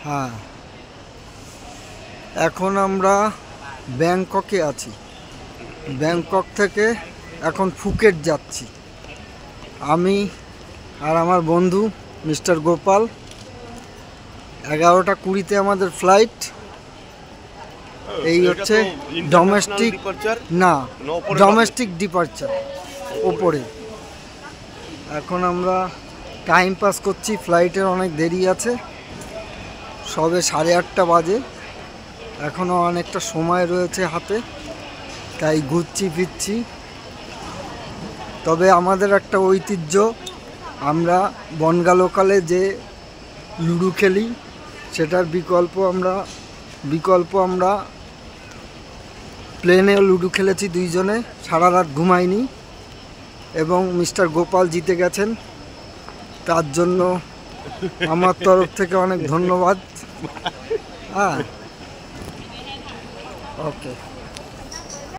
হ্যাঁ, এখন আমরা ব্যাংককে আছি। ব্যাংকক থেকে এখন ফুকেট যাচ্ছি আমি আর আমার বন্ধু মিস্টার গোপাল। 11টা 20-তে আমাদের ফ্লাইট। এই হচ্ছে ডোমেস্টিক, না ডোমেস্টিক ডিপারচার ওপরে। এখন আমরা টাইম পাস করছি, ফ্লাইটের অনেক দেরি আছে, সবে 8:30 বাজে, এখনও অনেকটা সময় রয়েছে হাতে, তাই ঘুরছি ফিরছি। তবে আমাদের একটা ঐতিহ্য, আমরা বনগা লোকালে যে লুডো খেলি সেটার বিকল্প আমরা প্লেনেও লুডো খেলেছি দুইজনে, সারা রাত ঘুমাইনি, এবং মিস্টার গোপাল জিতে গেছেন, তার জন্য আমার তরফ থেকে অনেক ধন্যবাদ। হ্যাঁ, ওকে।